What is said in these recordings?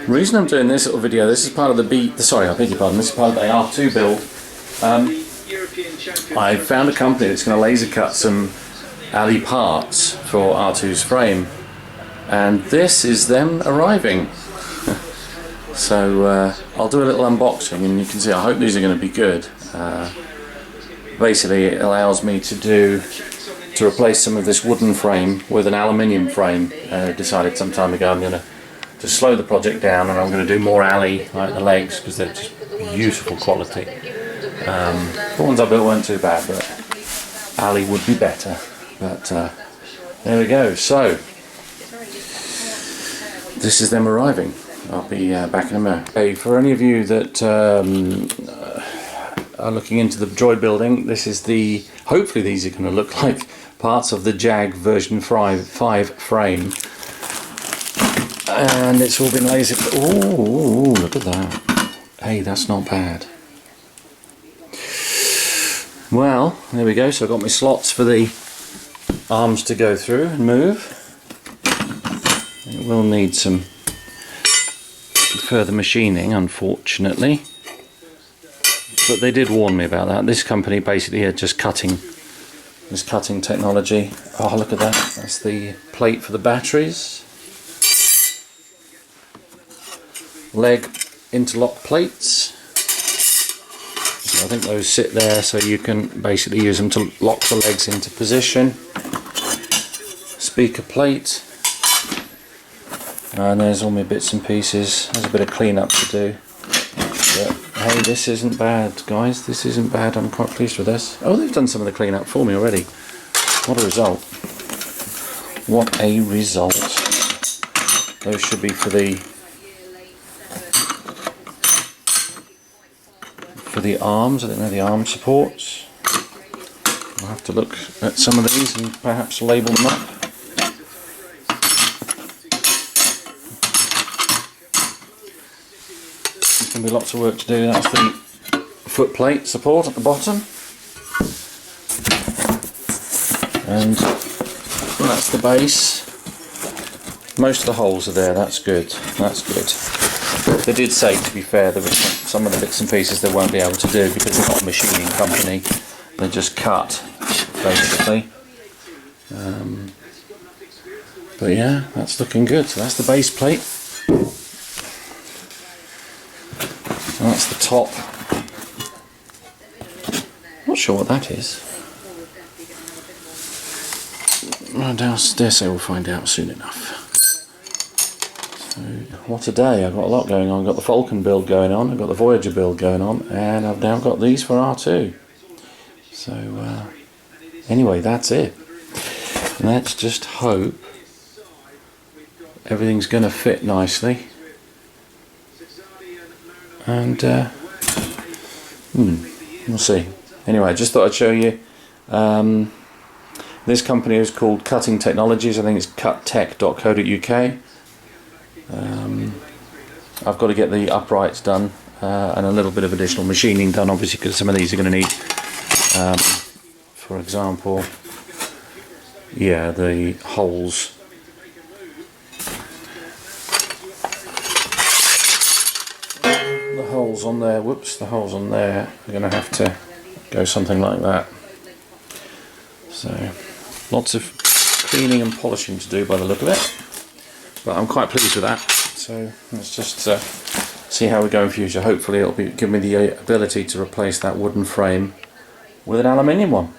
The reason I'm doing this little video, this is part of the sorry, I beg your pardon, this is part of the R2 build. I found a company that's going to laser cut some alley parts for R2's frame, and this is them arriving. So I'll do a little unboxing, and you can see, I hope these are going to be good. Basically it allows me to replace some of this wooden frame with an aluminium frame. Decided some time ago I'm going to slow the project down, and I'm going to do more alley, like the legs, because they're just beautiful quality. The ones I built weren't too bad, but alley would be better. But there we go. So this is them arriving. I'll be back in a minute. Okay, for any of you that are looking into the droid building, this is the, hopefully these are going to look like parts of the Jag version 5 frame. And it's all been laser. Oh, look at that. Hey, that's not bad. Well, there we go. So I've got my slots for the arms to go through and move. It will need some further machining, unfortunately. But they did warn me about that. This company basically had just cutting technology. Oh, look at that. That's the plate for the batteries. Leg interlock plates. So I think those sit there so you can basically use them to lock the legs into position. Speaker plate. And there's all my bits and pieces. There's a bit of cleanup to do. But hey, this isn't bad, guys. This isn't bad. I'm quite pleased with this. Oh, they've done some of the cleanup for me already. What a result. What a result. Those should be for the arms. I don't know, the arm supports. I'll have to look at some of these and perhaps label them up. There's going to be lots of work to do. That's the foot plate support at the bottom, and that's the base. Most of the holes are there. That's good. That's good. They did say, to be fair, there was some of the bits and pieces they won't be able to do because they're not a machining company. They just cut, basically. But yeah, that's looking good. So that's the base plate. And that's the top. Not sure what that is. I dare say we'll find out soon enough. So, what a day. I've got a lot going on. I've got the Falcon build going on, I've got the Voyager build going on, and I've now got these for R2. So anyway, that's it. Let's just hope everything's going to fit nicely. And we'll see. Anyway, I just thought I'd show you. This company is called Cutting Technologies. I think it's cuttech.co.uk. I've got to get the uprights done and a little bit of additional machining done, obviously, because some of these are going to need, for example, yeah, the holes. The holes on there, whoops, the holes on there are going to have to go something like that. So, lots of cleaning and polishing to do by the look of it. But I'm quite pleased with that. So let's just see how we go in future. Hopefully it'll give me the ability to replace that wooden frame with an aluminium one.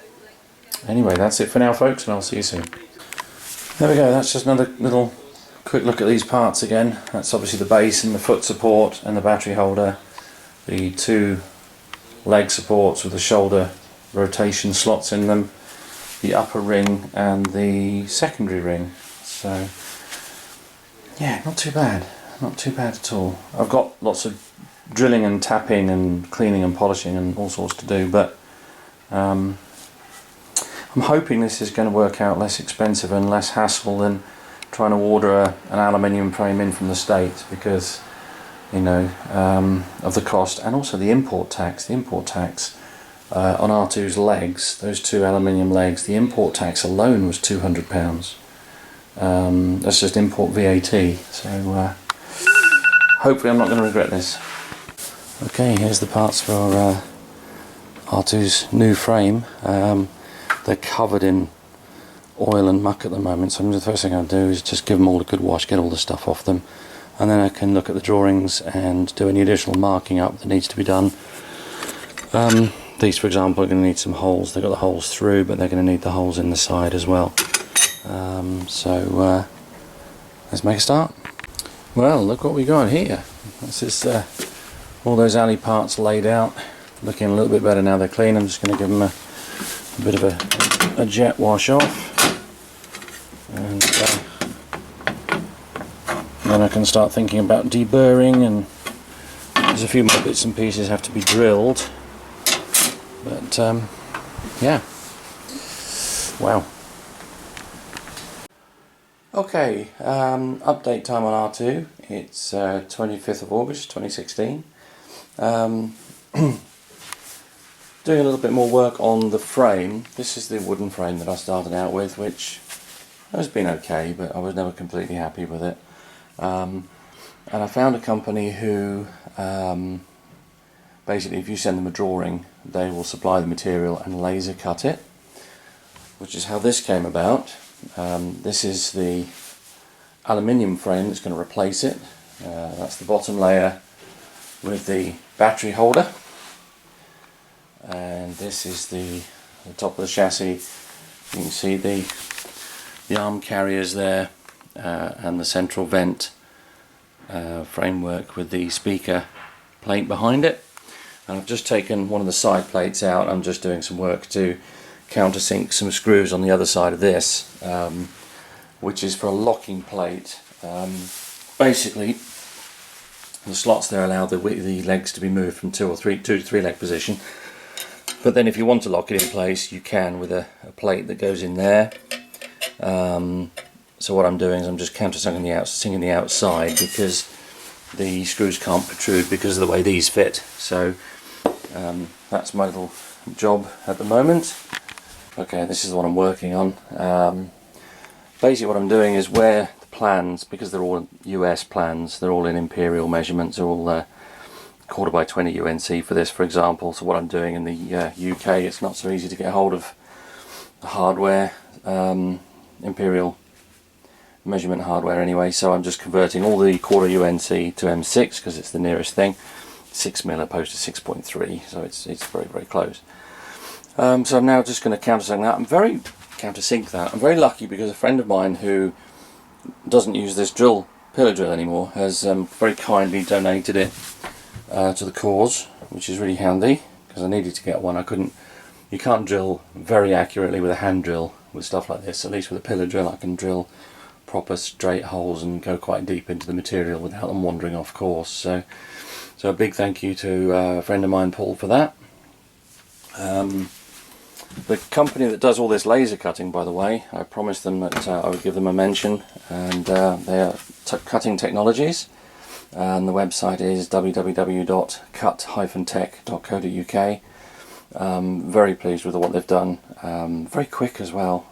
Anyway, that's it for now, folks, and I'll see you soon. There we go. That's just another little quick look at these parts again. That's obviously the base and the foot support and the battery holder. The two leg supports with the shoulder rotation slots in them. The upper ring and the secondary ring. So yeah, not too bad at all. I've got lots of drilling and tapping and cleaning and polishing and all sorts to do, but I'm hoping this is going to work out less expensive and less hassle than trying to order an aluminium frame in from the States, because, you know, of the cost and also the import tax. The import tax on R2's legs, those two aluminium legs, the import tax alone was £200. That's just import VAT. So hopefully I'm not going to regret this. Okay, here's the parts for R2's new frame. They're covered in oil and muck at the moment, so the first thing I'll do is just give them all a good wash, get all the stuff off them, and then I can look at the drawings and do any additional marking up that needs to be done. These, for example, are going to need some holes. They've got the holes through, but they're going to need the holes in the side as well. Let's make a start. Well, look what we got here. This is all those alley parts laid out, looking a little bit better now they're clean. I'm just going to give them a bit of a jet wash off, and then I can start thinking about deburring, and there's a few more bits and pieces have to be drilled, but yeah, wow. Okay, update time on R2. It's 25th of August 2016. Doing a little bit more work on the frame. This is the wooden frame that I started out with, which has been okay, but I was never completely happy with it. And I found a company who basically, if you send them a drawing, they will supply the material and laser cut it, which is how this came about. This is the aluminium frame that's going to replace it. That's the bottom layer with the battery holder, and this is the top of the chassis. You can see the arm carriers there, and the central vent framework with the speaker plate behind it. And I've just taken one of the side plates out. I'm just doing some work to countersink some screws on the other side of this, which is for a locking plate. Basically, the slots there allow the legs to be moved from two to three leg position, but then if you want to lock it in place, you can with a plate that goes in there. So what I'm doing is I'm just countersinking the outside, because the screws can't protrude because of the way these fit. So that's my little job at the moment. Okay, this is what I'm working on. Basically what I'm doing is where the plans, because they're all US plans, they're all in imperial measurements, they're all quarter by 20 UNC for this, for example. So what I'm doing in the UK, it's not so easy to get hold of the hardware, imperial measurement hardware anyway, so I'm just converting all the quarter UNC to M6 because it's the nearest thing. 6mm opposed to 6.3, so it's very, very close. So I'm now just going to countersink that. I'm very lucky because a friend of mine who doesn't use this pillar drill anymore has very kindly donated it to the cause, which is really handy because I needed to get one. You can't drill very accurately with a hand drill with stuff like this. At least with a pillar drill I can drill proper straight holes and go quite deep into the material without them wandering off course. So a big thank you to a friend of mine, Paul, for that. The company that does all this laser cutting, by the way, I promised them that I would give them a mention, and they are Cutting Technologies, and the website is www.cut-tech.co.uk. Very pleased with what they've done, very quick as well,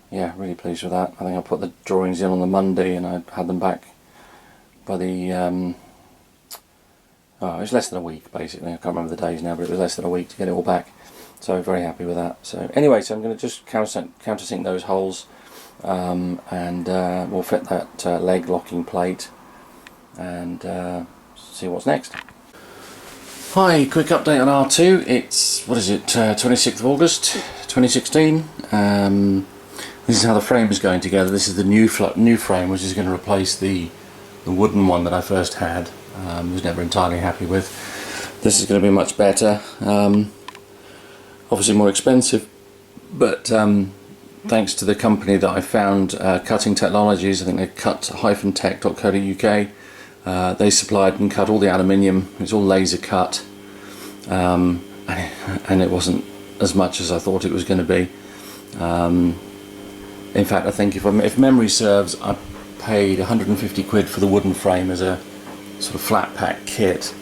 yeah, really pleased with that. I think I put the drawings in on the Monday and I had them back by the it was less than a week basically. I can't remember the days now, but it was less than a week to get it all back, so very happy with that. So anyway, so I'm going to just countersink those holes, and we'll fit that leg locking plate and see what's next. Hi, quick update on R2. It's, 26th of August 2016. This is how the frame is going together. This is the new frame, which is going to replace the wooden one that I first had. Was never entirely happy with. This is going to be much better. Obviously more expensive, but thanks to the company that I found, Cutting Technologies, I think they're cut-tech.co.uk. They supplied and cut all the aluminium. It's all laser cut, and it wasn't as much as I thought it was going to be. In fact, I think if memory serves, I paid 150 quid for the wooden frame as a sort of flat pack kit,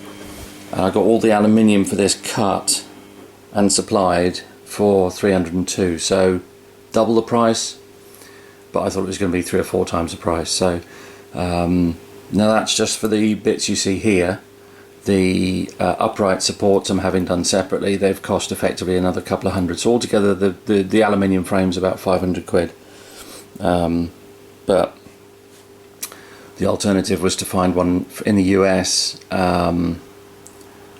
and I got all the aluminium for this cut and supplied for 302, so double the price, but I thought it was going to be 3 or 4 times the price. So yeah, Now that's just for the bits you see here. The upright supports I'm having done separately. They've cost effectively another couple of hundred. So altogether the aluminium frame's about 500 quid. But the alternative was to find one in the US,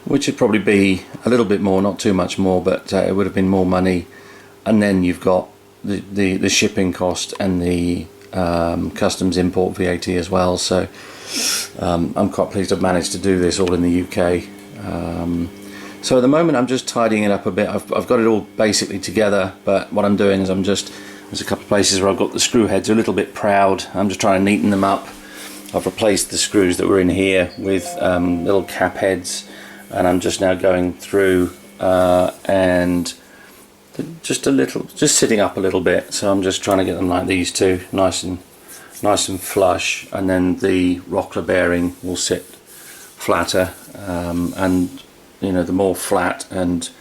which would probably be a little bit more, not too much more, but it would have been more money. And then you've got the shipping cost and the customs import VAT as well. So I'm quite pleased I've managed to do this all in the UK. So at the moment I'm just tidying it up a bit. I've got it all basically together, but what I'm doing is there's a couple of places where I've got the screw heads a little bit proud. I'm just trying to neaten them up. I've replaced the screws that were in here with little cap heads, and I'm just now going through and just sitting up a little bit. So I'm just trying to get them like these two, nice and flush, and then the rocker bearing will sit flatter, and you know, the more flat and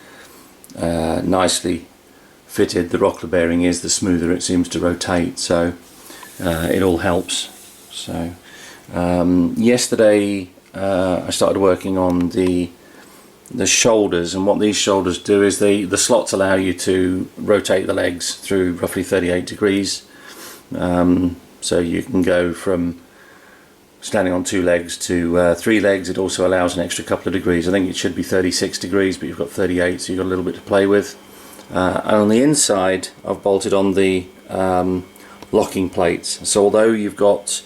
nicely fitted the rocker bearing is, the smoother it seems to rotate. So it all helps. So yesterday I started working on the shoulders, and what these shoulders do is the slots allow you to rotate the legs through roughly 38 degrees. So you can go from standing on 2 legs to 3 legs. It also allows an extra couple of degrees. I think it should be 36 degrees, but you've got 38, so you've got a little bit to play with. And on the inside I've bolted on the locking plates. So although you've got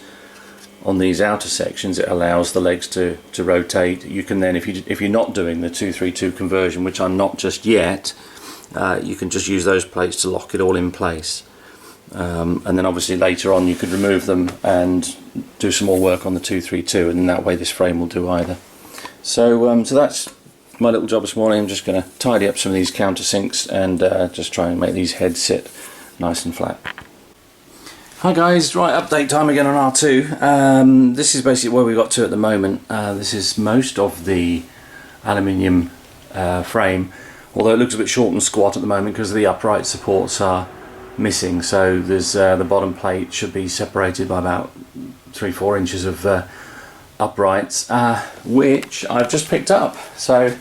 on these outer sections it allows the legs to rotate, you can then, if you're not doing the 232 conversion, which I'm not just yet, you can just use those plates to lock it all in place. And then obviously later on you could remove them and do some more work on the 232, and in that way this frame will do either. So so that's my little job this morning. I'm just going to tidy up some of these countersinks and just try and make these heads sit nice and flat. Hi guys, right, update time again on R2. This is basically where we got to at the moment. This is most of the aluminium frame, although it looks a bit short and squat at the moment because the upright supports are missing. So there's the bottom plate should be separated by about 3-4 inches of uprights, which I've just picked up. So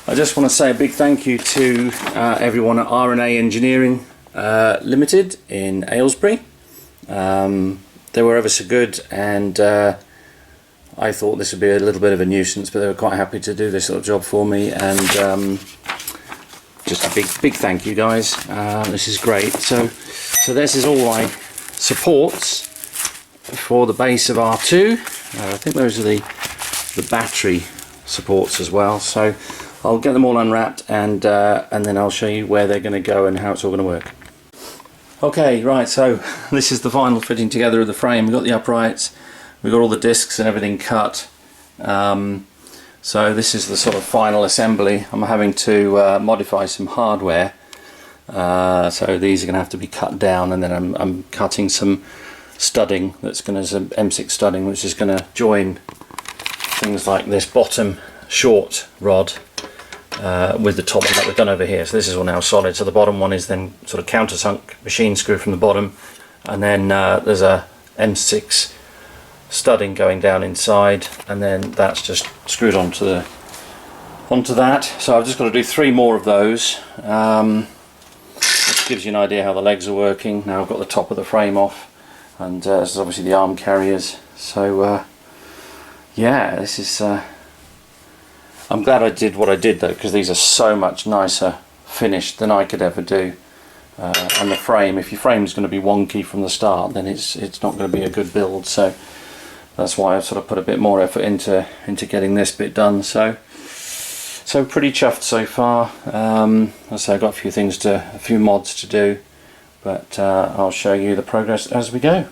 I just want to say a big thank you to everyone at R&A Engineering Limited in Aylesbury. They were ever so good, and I thought this would be a little bit of a nuisance, but they were quite happy to do this little job for me, and just a big thank you guys. This is great. So this is all my supports for the base of R2. I think those are the battery supports as well. So I'll get them all unwrapped, and then I'll show you where they're going to go and how it's all going to work. Okay, right, so this is the final fitting together of the frame. We've got the uprights, we've got all the discs and everything cut. So this is the sort of final assembly. I'm having to modify some hardware. So these are going to have to be cut down, and then I'm cutting some studding that's going to, some M6 studding, which is going to join things like this bottom short rod with the top one that we've done over here. So this is all now solid. So the bottom one is then sort of countersunk machine screw from the bottom, and then there's a M6 studding going down inside, and then that's just screwed onto that. So I've just got to do 3 more of those, which gives you an idea how the legs are working. Now I've got the top of the frame off, and this is obviously the arm carriers. So yeah, this is I'm glad I did what I did though, because these are so much nicer finished than I could ever do. And the frame, if your frame is going to be wonky from the start, then it's not going to be a good build. So that's why I've sort of put a bit more effort into getting this bit done. So pretty chuffed so far. As I say, I've got a few mods to do, but I'll show you the progress as we go.